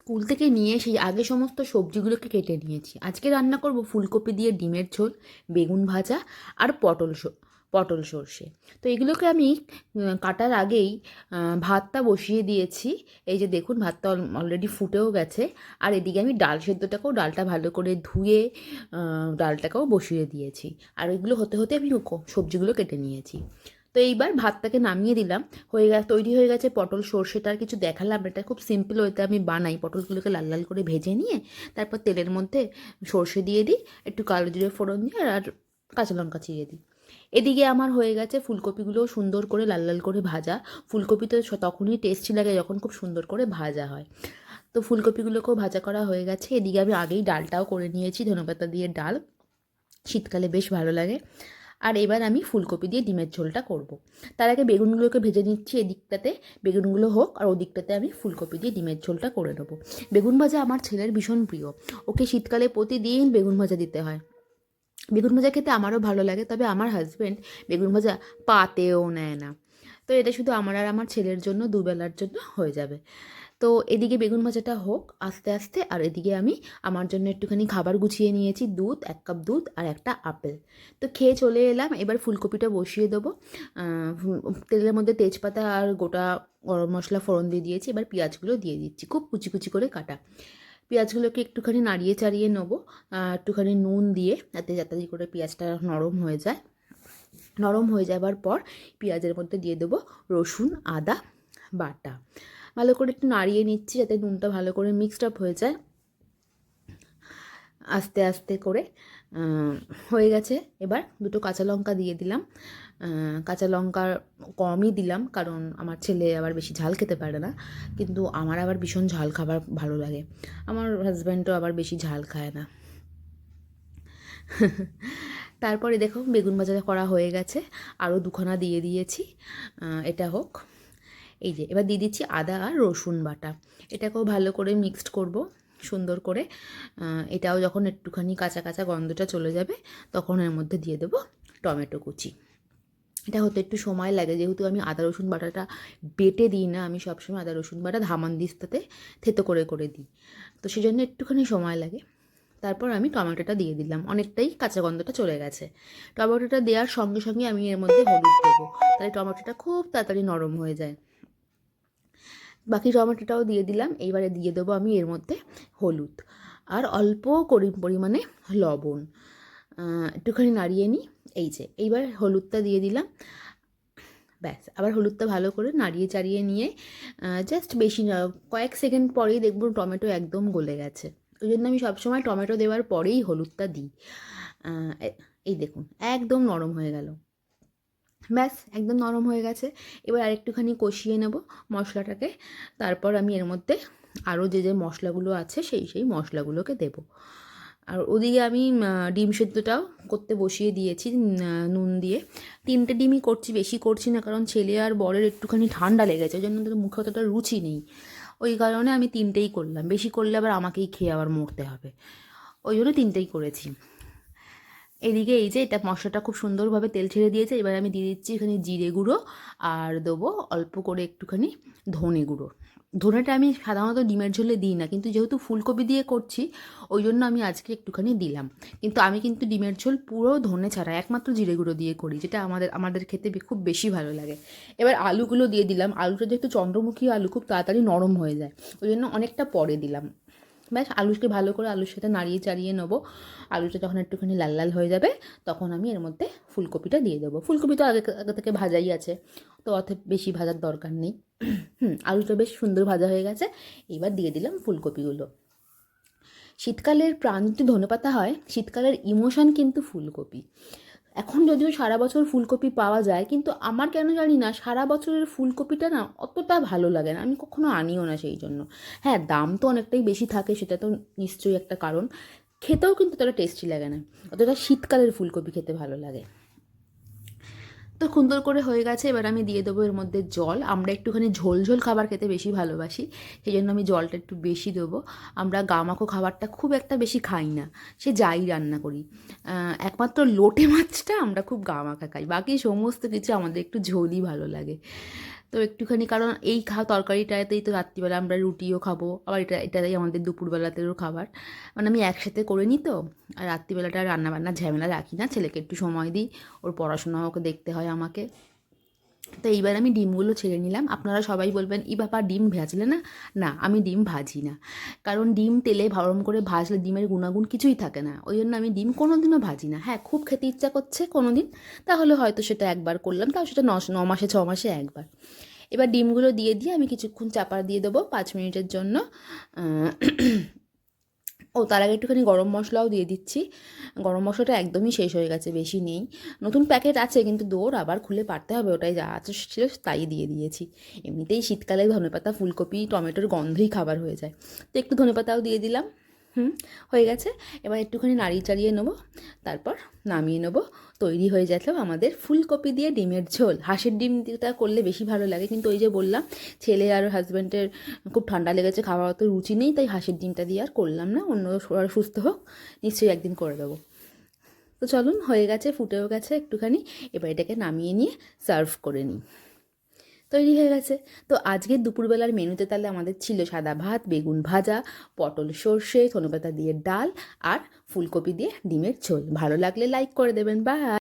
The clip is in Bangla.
স্কুল থেকে নিয়ে সেই আগে সমস্ত সবজিগুলোকে কেটে নিয়েছি। আজকে রান্না করব ফুলকপি দিয়ে ডিমের ঝোল, বেগুন ভাজা আর পটল সর্ষে। তো এগুলোকে আমি কাটার আগেই ভাতটা বসিয়ে দিয়েছি। এই যে দেখুন ভাতটা অলরেডি ফুটেও গেছে। আর এদিকে আমি ডালটা ভালো করে ধুয়ে ডালটাকেও বসিয়ে দিয়েছি। আর এগুলো হতে হতে আমি সবজিগুলো কেটে নিয়েছি। তো এইবার ভাতটাকে নামিয়ে দিলাম। তৈরি হয়ে গেছে পটল সর্ষেটা। আর কিছু দেখালাম না, এটা খুব সিম্পল ওয়েতে আমি বানাই। পটলগুলোকে লাল লাল করে ভেজে নিয়ে তারপর তেলের মধ্যে সর্ষে দিয়ে দিই, একটু কালো জিরে ফোড়ন দিয়ে আর কাঁচা লঙ্কা চিড়ে দিই। এদিকে আমার হয়ে গেছে ফুলকপিগুলোও সুন্দর করে লাল লাল করে ভাজা। ফুলকপি তো তখনই টেস্টি লাগে যখন খুব সুন্দর করে ভাজা হয়। তো ফুলকপিগুলোকেও ভাজা করা হয়ে গেছে। এদিকে আমি আগেই ডালটাও করে নিয়েছি, ধনেপাতা দিয়ে ডাল, শীতকালে বেশ ভালো লাগে। আর এবার আমি ফুলকপি দিয়ে ডিমের ঝোলটা করব। তার আগে বেগুনগুলোকে ভেজে নিচ্ছি। এদিকটাতে বেগুনগুলো হোক আর ওদিকটাতে আমি ফুলকপি দিয়ে ডিমের ঝোলটা করে নেবো। বেগুন ভাজা আমার ছেলের ভীষণ প্রিয়। ওকে শীতকালে প্রতিদিন বেগুন ভাজা দিতে হয়। বেগুন ভাজা খেতে আমারও ভালো লাগে, তবে আমার হাজব্যান্ড বেগুন ভাজা পাতেও নেয় না। তো এটা শুধু আমার আর আমার ছেলের জন্য, দুবেলার জন্য হয়ে যাবে। তো এদিকে বেগুন ভাজাটা হোক আস্তে আস্তে, আর এদিকে আমি আমার জন্য একটুখানি খাবার গুছিয়ে নিয়েছি। দুধ, 1 কাপ দুধ আর একটা আপেল। তো খেয়ে চলে এলাম। এবার ফুলকপিটা বসিয়ে দেবো। তেলের মধ্যে তেজপাতা আর গোটা গরম মশলা ফোড়ন দিয়ে দিয়েছি। এবার পেঁয়াজগুলো দিয়ে দিচ্ছি, খুব কুচি কুচি করে কাটা। পেঁয়াজগুলোকে একটুখানি নাড়িয়ে চাড়িয়ে নেবো, একটুখানি নুন দিয়ে, যাতে করে পেঁয়াজটা নরম হয়ে যায়। নরম হয়ে যাবার পর পেঁয়াজের মধ্যে দিয়ে দেবো রসুন আদা বাটা। ভালো করে একটু নাড়িয়ে নিচ্ছি যাতে নুনটা ভালো করে মিক্সড আপ হয়ে যায়। আস্তে আস্তে করে হয়ে গেছে। এবার দুটো কাঁচা লঙ্কা দিয়ে দিলাম। কাঁচা লঙ্কা কমই দিলাম, কারণ আমার ছেলে আবার বেশি ঝাল খেতে পারে না, কিন্তু আমার আবার ভীষণ ঝাল খাবার ভালো লাগে। আমার হাজব্যান্ডও আবার বেশি ঝাল খায় না। তারপরে দেখো বেগুন ভাজা করা হয়ে গেছে, আরও দুখানা দিয়ে দিয়েছি। এটা হোক। এই যে এবার দিয়ে দিচ্ছি আদা আর রসুন বাটা। এটাকেও ভালো করে মিক্সড করব সুন্দর করে। এটাও যখন একটুখানি কাঁচা কাঁচা গন্ধটা চলে যাবে তখন এর মধ্যে দিয়ে দেবো টমেটো কুচি। এটা হতে একটু সময় লাগে, যেহেতু আমি আদা রসুন বাটাটা বেটে দিই না, আমি সবসময় আদা রসুন বাটা ধামানদিস্তাতে থেতো করে করে দিই, তো সেই জন্য একটুখানি সময় লাগে। তারপর আমি টমেটোটা দিয়ে দিলাম, অনেকটাই কাঁচা গন্ধটা চলে গেছে। টমেটোটা দেওয়ার সঙ্গে সঙ্গে আমি এর মধ্যে হলুদ দেবো, তাহলে টমেটোটা খুব তাড়াতাড়ি নরম হয়ে যায়। বাকি টমেটোটাও দিয়ে দিলাম। এইবারে দিয়ে দেবো আমি এর মধ্যে হলুদ আর অল্প পরিমাণে লবণ। একটুখানি নাড়িয়ে নিই। এই যে এইবার হলুদটা দিয়ে দিলাম। ব্যাস, আবার হলুদটা ভালো করে নাড়িয়ে চাড়িয়ে নিয়ে জাস্ট বেশি না, কয়েক সেকেন্ড পরেই দেখব টমেটো একদম গলে গেছে। ওই জন্য আমি সবসময় টমেটো দেওয়ার পরেই হলুদটা দিই। এই দেখুন একদম নরম হয়ে গেল। ব্যাস একদম নরম হয়ে গেছে। এবার আরেকটুখানি কষিয়ে নেব মশলাটাকে। তারপর আমি এর মধ্যে আরও যে মশলাগুলো আছে সেই মশলাগুলোকে দেব। আর ওদিকে আমি ডিম সেদ্ধটাও করতে বসিয়ে দিয়েছি নুন দিয়ে। 3টে ডিমই করছি, বেশি করছি না, কারণ ছেলে আর বরের একটুখানি ঠান্ডা লেগেছে, ওই জন্য তাদের মুখে অতটা রুচি নেই। ওই কারণে আমি 3টেই করলাম, বেশি করলে আবার আমাকেই খেয়ে আবার মরতে হবে, ওই জন্য 3টেই করেছি। এদিকে এই যে এটা মশলাটা খুব সুন্দরভাবে তেল ছেড়ে দিয়েছে। এবার আমি দিয়ে দিচ্ছি এখানে জিরে গুঁড়ো আর দেবো অল্প করে একটুখানি ধনে গুঁড়ো। ধনেটা আমি সাধারণত ডিমের ঝোলে দিই না, কিন্তু যেহেতু ফুলকপি দিয়ে করছি ওই জন্য আমি আজকে একটুখানি দিলাম। কিন্তু আমি কিন্তু ডিমের ঝোল পুরো ধনে ছাড়া একমাত্র জিরে গুঁড়ো দিয়ে করি, যেটা আমাদের খেতে খুব বেশি ভালো লাগে। এবার আলুগুলো দিয়ে দিলাম। আলুটা যেহেতু চন্দ্রমুখী আলু, খুব তাড়াতাড়ি নরম হয়ে যায়, ওই জন্য অনেকটা পরে দিলাম। ব্যাস আলুকে ভালো করে আলুর সাথে নাড়িয়ে চাড়িয়ে নেবো। আলুটা যখন একটুখানি লাল লাল হয়ে যাবে তখন আমি এর মধ্যে ফুলকপিটা দিয়ে দেবো। ফুলকপি তো আগে আগে থেকে ভাজাই আছে, তো অত বেশি ভাজার দরকার নেই। আলুটা বেশ সুন্দর ভাজা হয়ে গেছে। এবার দিয়ে দিলাম ফুলকপিগুলো। শীতকালের প্রাণ যদি ধনেপাতা হয়, শীতকালের ইমোশন কিন্তু ফুলকপি। এখন যদিও সারা বছর ফুলকপি পাওয়া যায়, কিন্তু আমার কেন জানি না সারা বছরের ফুলকপিটা না অতটা ভালো লাগে না, আমি কখনো আনিও না সেই জন্য। হ্যাঁ, দাম তো অনেকটাই বেশি থাকে, সেটা তো নিশ্চয়ই একটা কারণ। খেতেও কিন্তু ততটা টেস্টি লাগে না, অতটা শীতকালের ফুলকপি খেতে ভালো লাগে। তো সুন্দর করে হয়ে গেছে। এবার আমি দিয়ে দেবো এর মধ্যে জল। আমরা একটুখানি ঝোল ঝোল খাবার খেতে বেশি ভালোবাসি, সেই জন্য আমি জলটা একটু বেশি দেবো। আমরা গামাখো খাবারটা খুব একটা বেশি খাই না, সে যাই রান্না করি। একমাত্র লোটে মাছটা আমরা খুব গামাখা খাই, বাকি সমস্ত কিছু আমাদের একটু ঝোলই ভালো লাগে। তো একটুখানি, কারণ এই তরকারিটাতেই তো রাত্রিবেলা আমরা রুটিও খাবো, আবার এটাতেই আমাদের দুপুরবেলাতেও খাবার, মানে আমি একসাথে করে নিই তো। আর রাত্রিবেলাটা রান্নাবান্না ঝামেলা রাখি না, ছেলেকে একটু সময় দিই, ওর পড়াশোনাও ওকে দেখতে হয় আমাকে। তো এইবার আমি ডিমগুলো ছেড়ে নিলাম। আপনারা সবাই বলবেন, ই বাবা ডিম ভাজলে না? না, আমি ডিম ভাজি না, কারণ ডিম তেলে গরম করে ভাজলে ডিমের গুণাগুণ কিছুই থাকে না, ওই জন্য আমি ডিম কোনো দিনও ভাজি না। হ্যাঁ, খুব খেতে ইচ্ছা করছে কোনো দিন, তাহলে হয়তো সেটা একবার করলাম, তাও সেটা 9 মাসে 6 মাসে একবার। এবার ডিমগুলো দিয়ে আমি কিছুক্ষণ চাপা দিয়ে দেবো 5 মিনিটের জন্য। ও তার আগে একটুখানি গরম মশলাও দিয়ে দিচ্ছি। গরম মশলাটা একদমই শেষ হয়ে গেছে, বেশি নেই। নতুন প্যাকেট আছে কিন্তু দৌড় আবার খুলে পারতে হবে, ওটাই যা আছে ছিল তাই দিয়ে দিয়েছি। এমনিতেই শীতকালে ধনেপাতা ফুলকপি টমেটোর গন্ধই খাবার হয়ে যায়, তো একটু ধনেপাতাও দিয়ে দিলাম। হয়ে গেছে। এবার একটুখানি নাড়িয়ে চাড়িয়ে নেবো, তারপর নামিয়ে নেবো। তৈরি হয়ে যেত আমাদের ফুলকপি দিয়ে ডিমের ঝোল। হাঁসের ডিম দিয়েটা করলে বেশি ভালো লাগে, কিন্তু ওই যে বললাম, ছেলে আর হাজব্যান্ডের খুব ঠান্ডা লেগেছে, খাবার অত রুচি নেই, তাই হাঁসের ডিমটা দিয়ে আর করলাম না। অন্য ওরা সুস্থ হোক, নিশ্চয়ই একদিন করে দেবো। তো চলুন, হয়ে গেছে, ফুটেও গেছে একটুখানি। এবার এটাকে নামিয়ে নিয়ে সার্ভ করে নিই। তৈরি হয়ে গেছে। তো আজকের দুপুরবেলার মেনুতে তাহলে আমাদের ছিল সাদা ভাত, বেগুন ভাজা, পটল সর্ষে, ধনেপাতা দিয়ে ডাল আর ফুলকপি দিয়ে ডিমের ঝোল। ভালো লাগলে লাইক করে দেবেন। বাই।